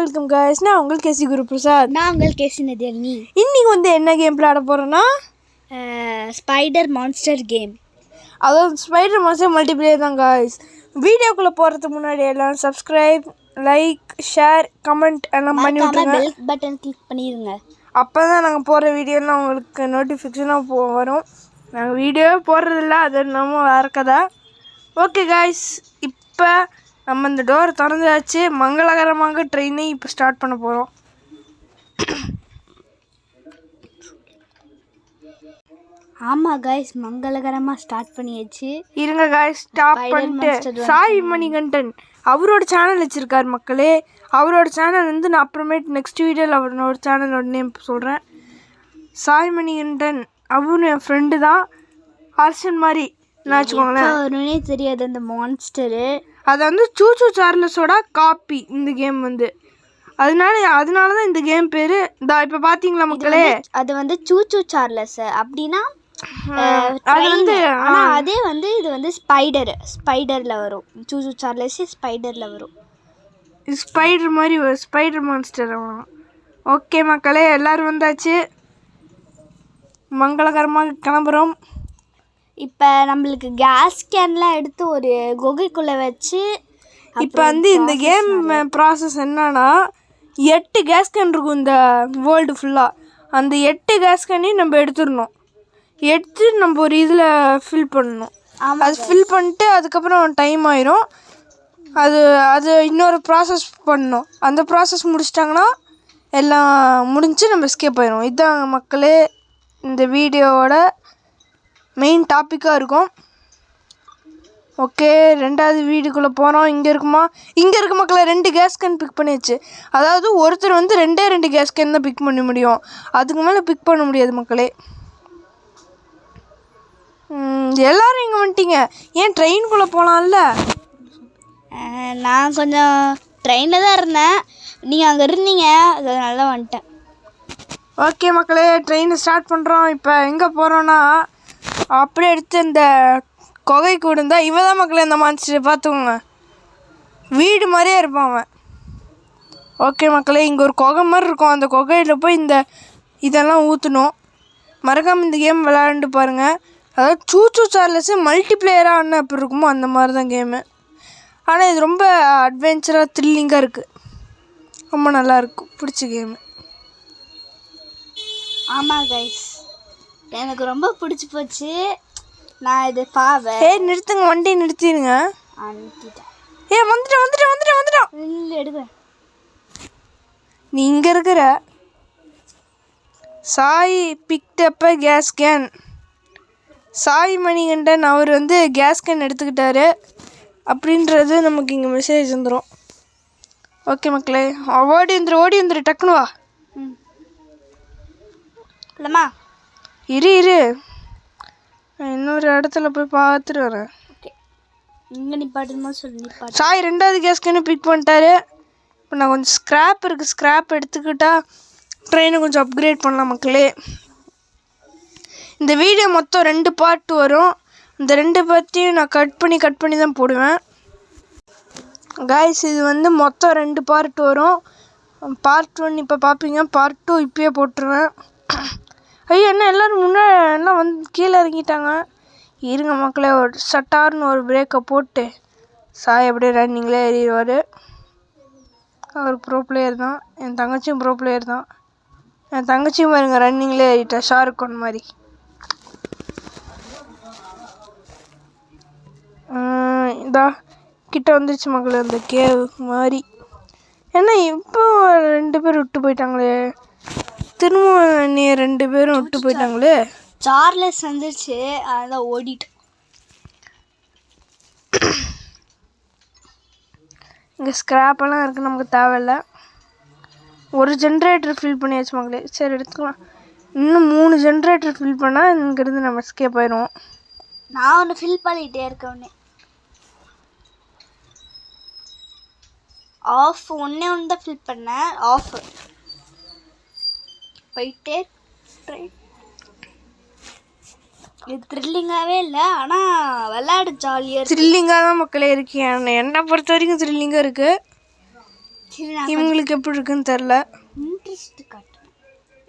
Welcome guys. நான் உங்கள் கேசி குரு பிரசாத். நான் உங்கள் கேசி நதியாலினி. இன்னைக்கு வந்து என்ன கேம் விளையாட போறோம்னா ஸ்பைடர் மான்ஸ்டர் கேம். அதாவது ஸ்பைடர் மான்ஸ்டர் மல்டிப்ளேயர் தான் गाइस. வீடியோக்குள்ள போறதுக்கு முன்னாடி எல்லாம் சப்ஸ்கிரைப், லைக், ஷேர், கமெண்ட் எல்லாம் பண்ணி விட்டுருங்க. பெல் பட்டன் கிளிக் பண்ணிருங்க. அப்பதான் நாங்கள் போகிற வீடியோலாம் உங்களுக்கு நோட்டிஃபிகேஷனாக வரும். நாங்கள் வீடியோவே போடுறதில்ல, அது நம்ம வேற கதை. ஓகே गाइस, இப்போ நம்ம இந்த டோர் திறந்தாச்சு. மங்களகரமாக ட்ரெயினை இப்போ ஸ்டார்ட் பண்ண போகிறோம். ஆமாம் गाइस, மங்களகரமாக ஸ்டார்ட் பண்ணியாச்சு. இருங்க गाइस, ஸ்டாப் பண்ணிட்டு சாய் மணிகண்டன் அவரோட சேனல் வச்சுருக்கார் மக்களே. அவரோட சேனல் வந்து நான் அப்புறமேட்டு நெக்ஸ்ட் வீடியோவில் அவரோட சேனலோட நேம் சொல்கிறேன். சாய் மணிகண்டன் அவரும் என் ஃப்ரெண்டு தான். ஹர்ஷன் மாதிரி வச்சுக்கோங்களேன். தெரியாது அந்த மான்ஸ்டரு. அது வந்து சூச்சு சார்லஸோட காப்பி இந்த கேம் வந்து. அதனால தான் இந்த கேம் பேர். இப்போ பார்த்தீங்களா மக்களே, அது வந்து சூச்சு சார்லஸ் அப்படின்னா அது வந்து. ஆனால் அதே வந்து இது வந்து ஸ்பைடரில் வரும். சூச்சு சார்லஸ் ஸ்பைடரில் வரும். ஸ்பைடர் மாதிரி ஒரு ஸ்பைடர் மான்ஸ்டர் ஆகலாம். ஓகே மக்களே, எல்லோரும் வந்தாச்சு. மங்களகரமாக கிளம்புறோம். இப்போ நம்மளுக்கு கேஸ் கேன்லாம் எடுத்து ஒரு குகைக்குள்ளே வச்சு இப்போ வந்து இந்த கேம் ப்ராசஸ் என்னன்னா 8 கேஸ் கேன் இருக்கும் இந்த வேர்ல்டு ஃபுல்லாக. அந்த 8 கேஸ் கேனையும் நம்ம எடுத்துடணும். எடுத்து நம்ம ஒரு இதில் ஃபில் பண்ணணும். அது ஃபில் பண்ணிட்டு அதுக்கப்புறம் டைம் ஆயிரும். அது இன்னொரு ப்ராசஸ் பண்ணணும். அந்த ப்ராசஸ் முடிச்சிட்டாங்கன்னா எல்லாம் முடிஞ்சு நம்ம எஸ்கேப் ஆயிரும். இதுதான் மக்களே இந்த வீடியோவோட மெயின் டாப்பிக்காக இருக்கும். ஓகே, ரெண்டாவது வீடுக்குள்ளே போகிறோம். இங்கே இருக்க மக்களை 2 கேஸ் கேன் பிக் பண்ணியாச்சு. அதாவது ஒருத்தர் வந்து 2 கேஸ் கேன் தான் பிக் பண்ண முடியும். அதுக்கு மேலே பிக் பண்ண முடியாது மக்களே. எல்லோரும் இங்கே வந்துட்டீங்க. ஏன் ட்ரெயினுக்குள்ளே போகலாம்ல? நான் கொஞ்சம் ட்ரெயினில் தான் இருந்தேன், நீங்கள் அங்கே இருந்தீங்க, அதனால தான் வந்துட்டேன். ஓகே மக்களே, ட்ரெயினை ஸ்டார்ட் பண்ணுறோம். இப்போ எங்கே போகிறோன்னா அப்படியே எடுத்து இந்த குகை கூட இருந்தால் இவன் தான் மக்களே இந்த மான்ஸ்டர். பார்த்துக்கோங்க, வீடு மாதிரியே இருப்பான் அவன். ஓகே மக்களே, இங்கே ஒரு குகை மாதிரி இருக்கும். அந்த குகையில் போய் இதெல்லாம் ஊற்றணும். மறக்காமல் இந்த கேம் விளையாண்டு பாருங்கள். அதாவது சூச்சு சார்லஸ் மல்டிப்ளேயராக ஆனால் எப்படி இருக்குமோ அந்த மாதிரி தான் கேமு. ஆனால் இது ரொம்ப அட்வென்ச்சராக த்ரில்லிங்காக இருக்குது. ரொம்ப நல்லாயிருக்கும், பிடிச்ச கேமு. ஆமாம் கைஸ், எனக்கு ரொம்ப பிடிச்சி போச்சு. நான் இது நிறுத்துங்க, வண்டி நிறுத்திடுங்க. நிறுத்திட்டேன். வந்துட்டோம். இல்லை எடுக்கிறேன். நீ இங்கே இருக்கிற சாய் பிக்டப்ப கேஸ் கேன். சாய் மணிகண்டன் அவர் வந்து கேஸ் கேன் எடுத்துக்கிட்டாரு அப்படின்றது நமக்கு இங்கே மெசேஜ் வந்துடும். ஓகே மக்களே, ஓடி வந்துரு டக்குனு வா. இல்லைம்மா இரு இன்னொரு இடத்துல போய் பார்த்துட்டு வரேன். இங்கே நிப்பாட்டுமா சொல்லி நிப்பாட்டு. சாய் 2வது கேஸ் கேனு பிக் பண்ணிட்டாரு. இப்போ நான் கொஞ்சம் ஸ்க்ராப் எடுத்துக்கிட்டா ட்ரெயினை கொஞ்சம் அப்கிரேட் பண்ணலாம் மக்களே. இந்த வீடியோ மொத்தம் 2 பார்ட் வரும். இந்த 2 பார்ட்டையும் நான் கட் பண்ணி தான் போடுவேன் காய்ஸ். இது வந்து மொத்தம் 2 பார்ட் வரும். பார்ட் 1 இப்போ பார்ப்பீங்க, பார்ட் 2 இப்போயே போட்டுருவேன். ஐயோ, என்ன எல்லோரும் முன்னாடி எல்லாம் வந்து கீழே இறங்கிட்டாங்க. இருங்க மக்களே, ஒரு சட்டார்னு ஒரு பிரேக்கை போட்டு சாய் அப்படியே ரன்னிங்லே ஏறிடுவார். அவர் ப்ரோ பிளேயர் தான். என் தங்கச்சியும் ப்ரோ பிளேயர் தான். என் தங்கச்சியும் பாருங்க ரன்னிங்லே ஏறிட்டா, ஷாருக் கான் மாதிரி. இதா கிட்ட வந்துருச்சு மக்களே அந்த கேவ் மாதிரி. ஏன்னா இப்போ 2 பேர் விட்டு போயிட்டாங்களே, திரும்ப நீ 2 பேரும் விட்டு போயிட்டாங்களே. சார்லஸ் வந்துருச்சு, அதான் ஓடிட்டு. இங்கே ஸ்க்ராப்பெல்லாம் இருக்குது, நமக்கு தேவையில்லை. ஒரு ஜென்ரேட்டர் ஃபில் பண்ணியாச்சு மக்களே. சரி எடுத்துக்கலாம். இன்னும் 3 ஜென்ரேட்டர் ஃபில் பண்ணால் இங்கேருந்து நம்ம எஸ்கேப் ஆயிடுவோம். நான் ஒன்று ஃபில் பண்ணிகிட்டே இருக்கேன். ஆஃப் ஒன்று தான் ஃபில் பண்ணேன். ஆஃப் போயிட்டே ட்ரெயின். இது த்ரில்லிங்காகவே இல்லை, ஆனால் விளையாடு ஜாலியாக. த்ரில்லிங்காக தான் மக்களே இருக்கேன். என்னை பொறுத்த வரைக்கும் த்ரில்லிங்காக இருக்குது. இவங்களுக்கு எப்படி இருக்குன்னு தெரில. இன்ட்ரெஸ்ட் காட்டு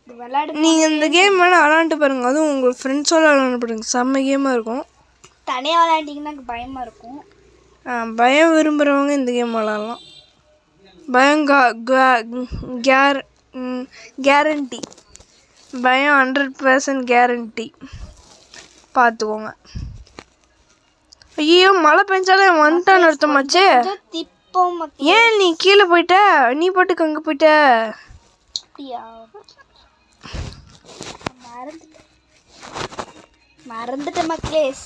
இது விளையாடு. நீங்கள் இந்த கேம் வேணால் விளாண்டு பாருங்கள், அதுவும் உங்கள் ஃப்ரெண்ட்ஸோடு விளாண்டு பாருங்க, செம்ம கேமாக இருக்கும். தனியாக விளையாண்டிங்கன்னா எனக்கு பயமாக இருக்கும். பயம் விரும்புகிறவங்க இந்த கேம் விளாட்லாம். பயம் கேரண்டி, பயம் 100% கேரண்டி. பார்த்துக்கோங்க. ஐயோ மழை பெஞ்சாலே வந்துட்டான்னு அர்த்தமாச்சே. திப்பம் ஏன் நீ கீழே போயிட்ட? நீ பாட்டுக்கு அங்கே போயிட்ட. மறந்துட்டேன் மக்களேஸ்.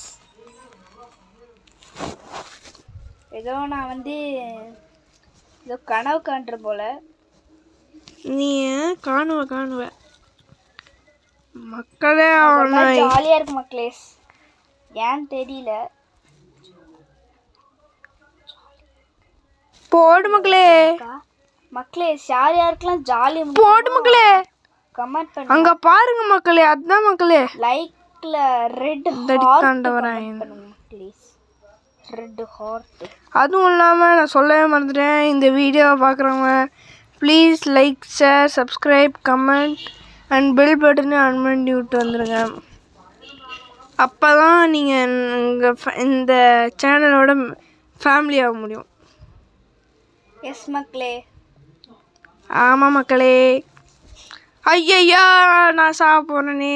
ஏதோ நான் வந்து ஏதோ கனவு காண்ற போல. நீ காணுவ மக்களே. ஜாலியாக இருக்கு மக்களேஸ், ஏன்னு தெரியல. போடு மக்களே. மக்களேஸ் யார் யாருக்கெல்லாம் ஜாலி போடு மக்களே, கமெண்ட் பண்ணுங்க. அங்க பாருங்க மக்களே, அதுதான் மக்களே. லைக்ல ரெட் தாண்ட வரேன் ப்ளீஸ், ரெட் ஹார்ட். அதுவும் இல்லாமல் நான் சொல்லவே மறந்துட்டேன், இந்த வீடியோவை பார்க்குறவங்க please like, share, subscribe, comment and bell பட்டனை ஆன் பண்ணி விட்டு வந்துடுங்க. அப்போ தான் நீங்கள் இந்த சேனலோட ஃபேமிலி ஆக முடியும். எஸ் மக்களே. ஆமாம் மக்களே. ஐயையா நான் சாவ போகிறேனே.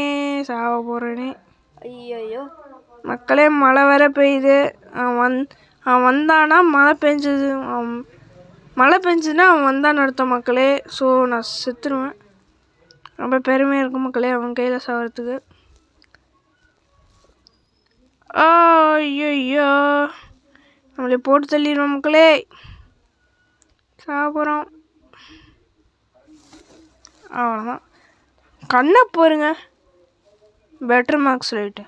ஐயோ மக்களே, மழை வேற பெய்யுது. அவன் வந்தானா மழை பெஞ்சுதுன்னா அவன் வந்தான்னு அர்த்தம் மக்களே. ஸோ நான் செத்துருவேன். ரொம்ப பெருமையாக இருக்கும் மக்களே அவன் கையில் சாகிறதுக்கு. ஐயோ நம்மளே போட்டு தள்ளிடுவோம் மக்களே. சாக போகிறோம். அவ்வளோதான். கண்ணை போருங்க, பெட்டர் மார்க்ஸ் ரைட்டு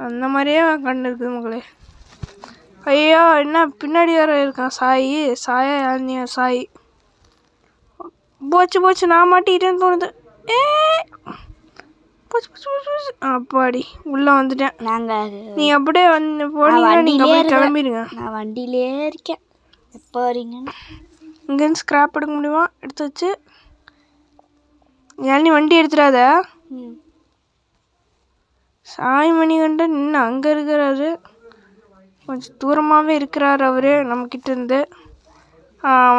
அந்த மாதிரியே கண்ணு இருக்குது மக்களே. ஐயோ என்ன பின்னாடி வேற இருக்கான் சாய். போச்சு நான் மாட்டிக்கிட்டேன்னு தோணுது. போச்சு. அப்பாடி உள்ளே வந்துட்டேன். நீ அப்படியே வந்து போனீங்கன்னா நீங்கள் போய் கிளம்பிடுங்க. நான் வண்டியிலே இருக்கேன். எப்போ வரீங்கன்னு இங்கேருந்து ஸ்க்ராப் எடுக்க முடியுமா? எடுத்து வச்சு ஏன் நீ வண்டி எடுத்துடாத. சாய் மணிகண்டன் இன்னும் அங்கே இருக்கிறாரு, கொஞ்சம் தூரமாகவே இருக்கிறார் அவர் நம்மக்கிட்ட இருந்து.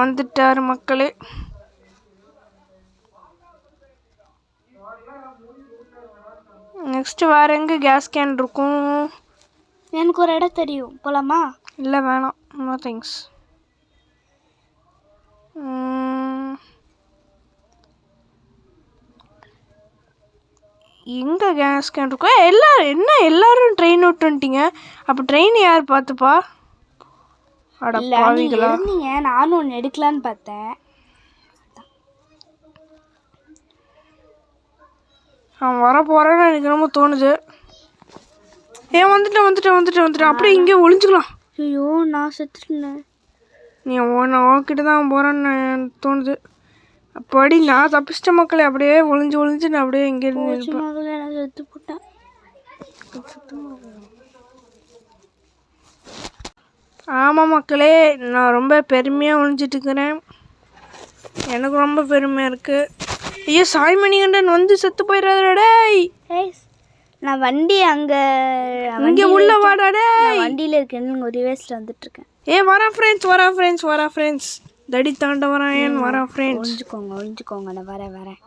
வந்துட்டார் மக்களே. நெக்ஸ்ட்டு வேறு எங்கே கேஸ் கேன் இருக்கும்? எனக்கு ஒரு இடம் தெரியும், போகலாமா? இல்லை வேணாம், நோ தேங்க்ஸ். எங்கே கேஸ் கேன் இருக்கும்? எல்லாரும் ட்ரெயின் விட்டு வந்துட்டீங்க. அப்போ ட்ரெயின் யார் பார்த்துப்பா? அட பாவிகளா. நானும் ஒன்று எடுக்கலான்னு பார்த்தேன். அவன் வர போகிறான்னு எனக்கு ரொம்ப தோணுது. வந்துட்டேன். அப்படியே இங்கே ஒளிஞ்சுக்கலாம். ஐயோ நான் செத்துட்டேன். நீ உன்கிட்ட தான் போகிறேன்னு தோணுது. அப்படி நான் தப்பிச்சிட்ட மக்களே. அப்படியே ஒளிஞ்சு நான் அப்படியே இங்கே இருந்து நான் செத்து போட்டேன். ஆமாம் மக்களே, நான் ரொம்ப பெருமையாக ஒழிஞ்சிட்டு இருக்கிறேன். எனக்கு ரொம்ப பெருமையாக இருக்குது. ஐயோ சாய் மணிகண்டன் வந்து செத்து போயிடாதடா. நான் வண்டி அங்கே உள்ள வாடாடே. வண்டியில் இருக்கேன்னு ஒரு வேஸ்ட்டில் வந்துட்டுருக்கேன். வரா ஃப்ரெண்ட்ஸ் தடி தாண்ட வரான். வரா ஃப்ரெண்ட்ஸ் ஒழிஞ்சுக்கோங்க. நான் வரேன்.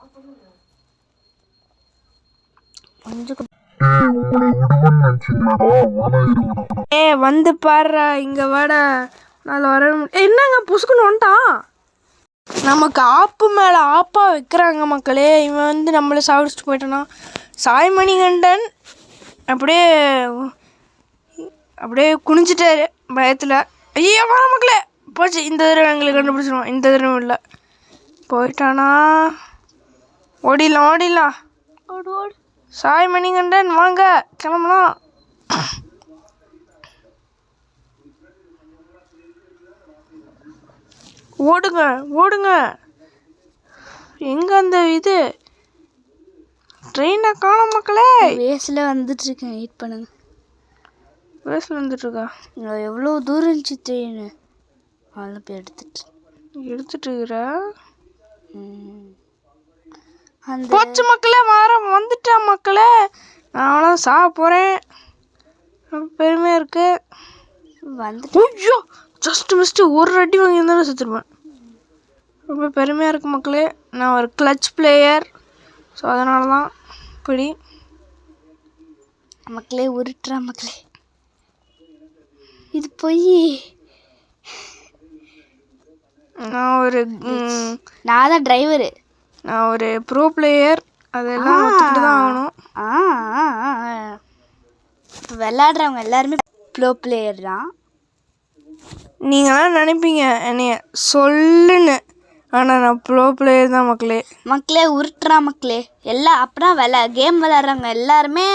வந்து பாடுறா, இங்கே வாடா. நான் வர என்னங்க புசுக்குன்னு வந்துட்டான். நமக்கு ஆப்பு மேலே ஆப்பாக வைக்கிறாங்க மக்களே. இவன் வந்து நம்மளை சாப்பிடிச்சிட்டு போயிட்டானா. சாய் மணிகண்டன் அப்படியே குனிஞ்சிட்டாரு பயத்தில். ஐயோ வர மக்களே, போச்சு. இந்த தடவை எங்களுக்கு கண்டுபிடிச்சிருவோம். இந்த தடவை இல்லை, போயிட்டானா. ஓடிடலாம். சாய் மணிகண்டன் வாங்க கிளம்பலாம். ஓடுங்க. எங்க அந்த இது ட்ரெயினை காணோம் மக்களே. வேஸில் வந்துட்டுருக்கேன், வெயிட் பண்ணுங்க. வேஸில் வந்துட்டுருக்கா? எவ்வளோ தூரம் இருந்துச்சு ட்ரெயின். அதில் போய் எடுத்துட்டு எடுத்துட்டு இருக்கிற அந்த போச்சு மக்களே, வந்துட்டேன் மக்களே. நான் அவ்வளோ சாக போகிறேன். பெருமையாக இருக்கு. வந்துட்டு ஐயோ, ஜஸ்ட் மிஸ்ட்டு ஒரு அடி வாங்கியிருந்தாலும் செத்துருப்பேன். ரொம்ப பெருமையாக இருக்கு மக்களே. நான் ஒரு கிளட்ச் பிளேயர். ஸோ அதனால தான் இப்படி மக்களே உருட்டுறா மக்களே. இது போய் நான் தான் டிரைவரு. நான் ஒரு ப்ரோ பிளேயர். அதெல்லாம் ஒத்துக்கிட்டு தான் ஆகணும். விளையாடுறவங்க எல்லாருமே ப்ரோ பிளேயர் தான். நீங்களாம் நினைப்பீங்க என்னைய சொல்லுன்னு, ஆனால் நான் ப்ரோ பிளேயர் தான் மக்களே. மக்களே உருட்டுறா மக்களே. எல்லாம் அப்புறம் கேம் விளையாடுறவங்க எல்லாருமே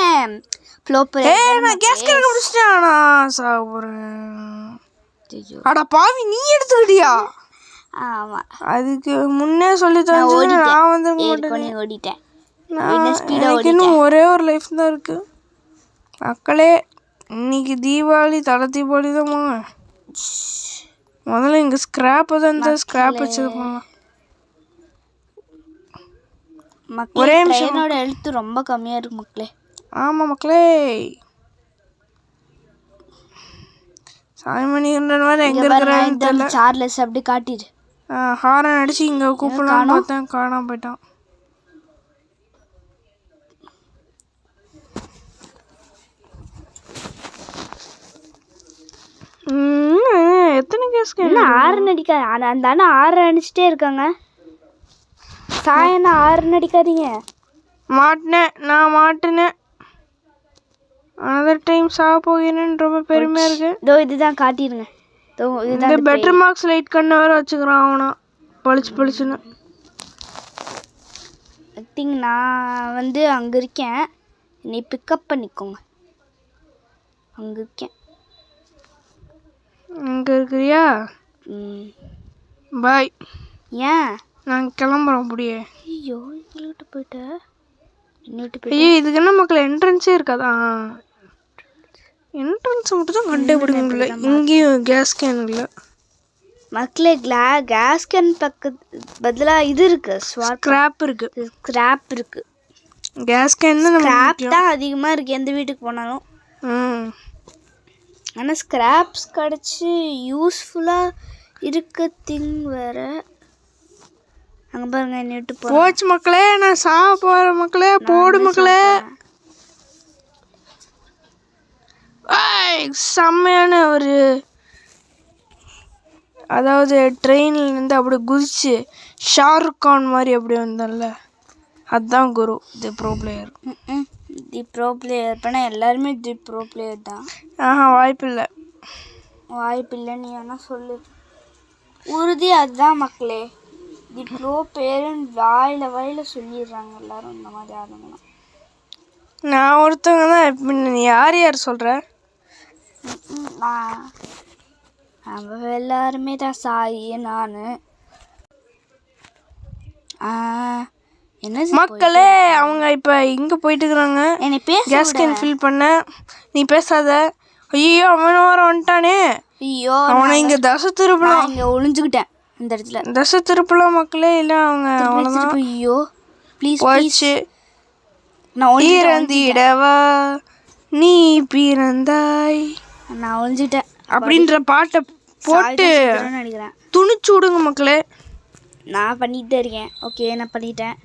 ப்ரோ பிளேயர். நான் கேஸ் கணக்கு முடிச்சிட்டேன். நான் சாக போகிறேன். அடா பாவி, நீ எடுத்துக்கிட்டியா? ஆமாம், அதுக்கு முன்னே சொல்லி தரேன். நான் வந்து ஓடிட்டேன். எனக்கு இன்னும் ஒரே ஒரு லைஃப் தான் இருக்கு மக்களே. இன்னைக்கு தீபாவளி, தலை தீபாவளி தான் போங்க. முதல்ல இங்கே ஸ்கிராப் தான், இந்த ஸ்கிராப் வச்சுருப்பாங்க. ஒரே நிமிஷம், எழுத்து ரொம்ப கம்மியாக இருக்கு மக்களே. ஆமாம் மக்களே. சாய்மணி மாதிரி எங்கே இருக்கிறான்னு சார்லஸ் அப்படி காட்டிடு. ஹாரன் அடிச்சு இங்கே கூப்பிடலான்னு பார்த்தேன், காணாம போயிட்டான். எத்தனை கேஸ்க்கு என்ன ஆரன் அடிக்காது? அந்த அண்ணா ஆரன் அடிச்சுட்டே இருக்காங்க. சாயண்ணா ஆரன் அடிக்காதீங்க. நான் மாட்டினேன். அனதர் டைம் சாக போகிறேன்னு ரொம்ப பெருமையாக இருக்கு. இதோ இதுதான் காட்டிடுங்க. இந்த பெட்டர் மார்க்ஸ் லைட் கண்ணை வேறு வச்சுக்கிறான் அவனா, பளிச்சுன்னு. திங் நான் வந்து அங்கே இருக்கேன், நீ பிக்கப் பண்ணிக்கோங்க. அங்கே இருக்கேன். அங்கே இருக்கிறியா? பாய். ஏன் நாங்கள் கிளம்புறோம் அப்படியே. ஐயோ, எங்கள்கிட்ட போயிட்டேன். ஐயோ, இதுக்கு என்ன மக்கள் என்ட்ரன்ஸே இருக்காதா? என்ட்ரன்ஸ் மட்டும் தான் கண்டுபிடிக்க முடியல. இங்கேயும் கேஸ் கேன் இல்லை மக்களே. கேஸ் கேன் பக்கத்து பதிலாக இது இருக்கு, ஸ்கிராப் இருக்கு. ஸ்கிராப் இருக்கு. கேஸ் கேன் ஸ்கிராப் தான் அதிகமாக இருக்குது எந்த வீட்டுக்கு போனாலும். ஆனால் ஸ்கிராப்ஸ் கிடச்சி யூஸ்ஃபுல்லாக இருக்க திங் வேறு. அங்கே பாருங்க, என்ன விட்டு போச்சு மக்களே. நான் சாக போகிற மக்களே. போடு மக்களே. செம்மையான ஒரு, அதாவது ட்ரெயின்லேருந்து அப்படி குதிச்சு ஷாருக் கான் மாதிரி அப்படி வந்தோம்ல, அதுதான் குரு தி ப்ரோ பிளேயர். தி ப்ரோ பிளேயர் பண்ணால் எல்லாருமே தி ப்ரோ பிளேயர் தான். வாய்ப்பில்லை. நீ வேணால் சொல்லு. உறுதி அதுதான் மக்களே. தி ப்ரோ பிளேயர்னு வாயில் சொல்லிடுறாங்க எல்லாரும். இந்த மாதிரி ஆளுங்களாம் நான் ஒருத்தவங்க தான். இப்போ நீ யார் சொல்கிற? எல்லாருமே தான். சாய், நான் என்ன மக்களே, அவங்க இப்போ இங்கே போயிட்டு இருக்கிறாங்க. என்னை பேச கேஸ் கேன் ஃபில் பண்ண. நீ பேசாத. ஐயோ, அவன் வர வந்துட்டானே. ஐயோ, அவனை இங்கே தசை திருப்பலாம். இங்கே ஒளிஞ்சுக்கிட்டேன் இந்த இடத்துல. தசை திருப்பலாம் மக்களே. இல்லை அவங்க அவ்வளோதான். ஐயோ ப்ளீஸ் போயிடுச்சு. நான் இறந்திடவா நீ பிறந்தாய், நான் ஒளிஞ்சிட்டேன் அப்படின்ற பாட்டை போட்டு நினைக்கிறேன். துணிச்சு விடுங்க மக்களே. நான் பண்ணிகிட்டே இருக்கேன். ஓகே, நான் பண்ணிட்டேன்.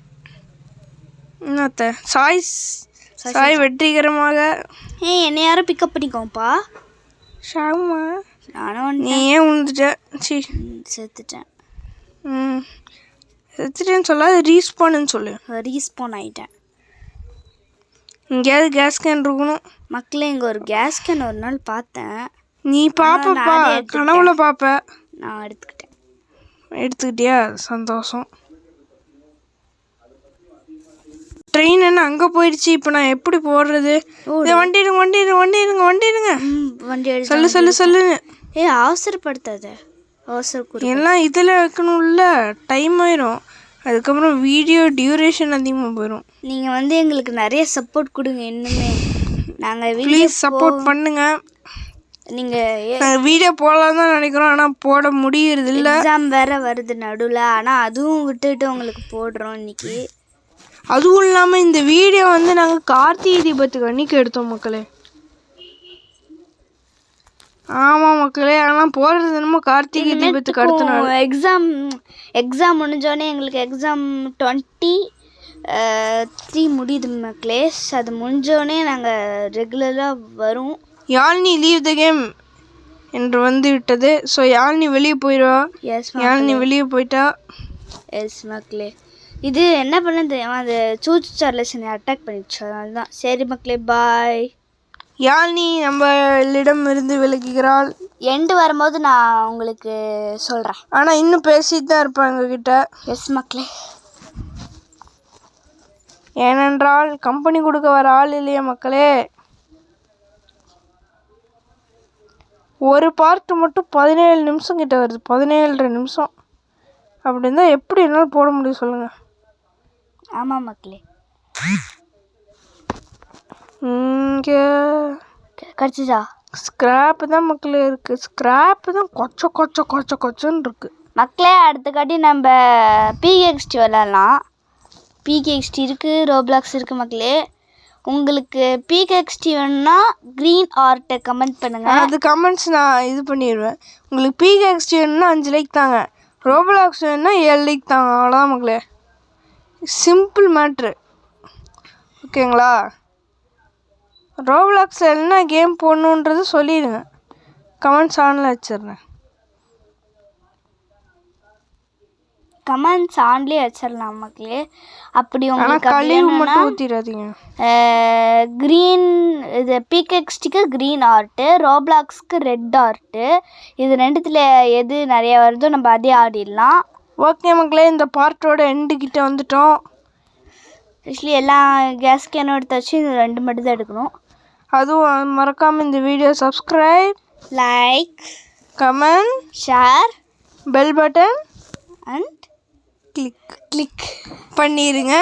என்னத்த சாய் வெற்றிகரமாக. என்னை யாரும் பிக்கப் பண்ணிக்கோப்பா. ஷாமா, நானும் நீ ஏன் விழுந்துட்ட? செத்துட்டேன். செத்துட்டேன்னு சொல்லாது, ரீஸ்பான்னு சொல்லு. ரீஸ்பான் ஆகிட்டேன். எங்கேயாவது கேஸ் கேன் இருக்கணும் மக்களே. இங்கே ஒரு கேஸ் கேன் ஒரு நாள் பார்த்தேன். நீ பாப்பா, கனவுல பாப்ப. நான் எடுத்துக்கிட்டியா? சந்தோஷம். ட்ரெயின் என்ன அங்கே போயிடுச்சு. இப்போ நான் எப்படி போடுறது? வண்டி இருங்க. சொல்லு. அவசரப்படுத்தாத. எல்லாம் இதில் வைக்கணும்ல, டைம் ஆயிரும். அதுக்கப்புறம் வீடியோ டியூரேஷன் அதிகமாக போயிடும். நீங்கள் வந்து எங்களுக்கு நிறைய சப்போர்ட் கொடுங்க. இன்னுமே நாங்கள் ப்ளீஸ் சப்போர்ட் பண்ணுங்க. நீங்கள் நாங்கள் வீடியோ போடலாம் தான் நினைக்கிறோம், ஆனால் போட முடியறது இல்லை. எக்ஸாம் வேறு வருது நடுவில், ஆனால் அதுவும் விட்டுட்டு உங்களுக்கு போடுறோம் இன்னைக்கு. அதுவும் இல்லாமல் இந்த வீடியோ வந்து நாங்கள் கார்த்திகை தீபத்துக்கு அன்னைக்கு எடுத்தோம் மக்களே. ஆமாம் மக்களே, ஆனால் போடுறது என்னமோ கார்த்திகை தீபத்துக்கு அடுத்த நாள். எக்ஸாம் முடிஞ்சோடனே எங்களுக்கு எக்ஸாம் 23 முடியுது மக்களே. அது முடிஞ்சோடனே நாங்கள் ரெகுலராக வரும். யாழ்னி லீவ் த கேம் என்று வந்து விட்டது. ஸோ யாழ்னி வெளியே போயிடுவா. யாழ்னி வெளியே போயிட்டா. எஸ் மக்களே, இது என்ன பண்ண தெரியாமல் அந்த சூச்சு சார்லஸ் என்னை அட்டாக் பண்ணிடுச்சு, அதனால தான். சரி மக்களே, பாய். யாழ்னி நம்மளிடம் இருந்து விலகுகிறாள். எண்டு வரும்போது நான் உங்களுக்கு சொல்கிறேன். ஆனால் இன்னும் பேசிட்டு தான் இருப்பேன் எங்ககிட்ட. எஸ் மக்களே, ஏனென்றால் கம்பெனி கொடுக்க வர ஆள் இல்லையா மக்களே. ஒரு பார்ட் மட்டும் 17 நிமிஷம் கிட்ட வருது, 17.5 நிமிஷம். அப்படி இருந்தால் எப்படி என்னால் போட முடியும் சொல்லுங்கள். ஆமாம் மக்களே, இங்கே கிடச்சிச்சா? ஸ்க்ராப்பு தான் மக்களே இருக்குது. ஸ்க்ராப்பு தான் கொச்சன்னு இருக்குது மக்களே. அடுத்தக்காட்டி நம்ம பிகேஎக்ஸ்டி விளாட்லாம். பிகேஎக்ஸ்டி இருக்குது, ரோப்ளாக்ஸ் இருக்குது மக்களே. உங்களுக்கு பிகேஎக்ஸ்டி வேணும்னா க்ரீன் ஆர்ட்டை கமெண்ட் பண்ணுங்கள். அது கமெண்ட்ஸ் நான் இது பண்ணிடுவேன். உங்களுக்கு பிகேஎக்ஸ்டி வேணும்னா 5 லைக் தாங்க, ரோப்ளாக்ஸ் வேணும்னா 7 லைக் தாங்க. அவ்வளோதான் மக்களே, சிம்பிள் மேட்ரு. ஓகேங்களா? ரோப்ளாக்ஸ் என்ன கேம் போடணுன்றது சொல்லிடுங்க, கமெண்ட்ஸ் ஆனில் வச்சிடுறேன். கமெண்ட்ஸ் ஆன்லேயே வச்சிடலாம் மக்களே. அப்படி ஆனால் உங்களுக்கு கழிவு மட்டும் ஊற்றிடாதீங்க. க்ரீன் இது பிகேஎக்ஸ்டிக்கு க்ரீன் ஆர்ட்டு, ரோப்ளாக்ஸ்க்கு ரெட் ஆர்ட்டு, இது ரெண்டுத்தில் எது நிறைய வருதோ நம்ம அதே ஆடிடலாம். ஓகே மக்களே, இந்த பார்ட்டோட எண்டுக்கிட்ட வந்துட்டோம். ஆக்சுவலி எல்லா கேஸ் கேனும் எடுத்து வச்சு இது 2 மட்டும் தான் எடுக்கணும். அதுவும் மறக்காமல் இந்த video subscribe, like, comment, share, bell button and click பண்ணிடுங்க.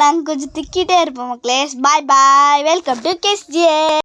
நாங்கள் கொஞ்சம் திக்கிட்டே இருப்போம் மக்களே. பாய் பாய், வெல்கம் டு கேஸ்ஜே.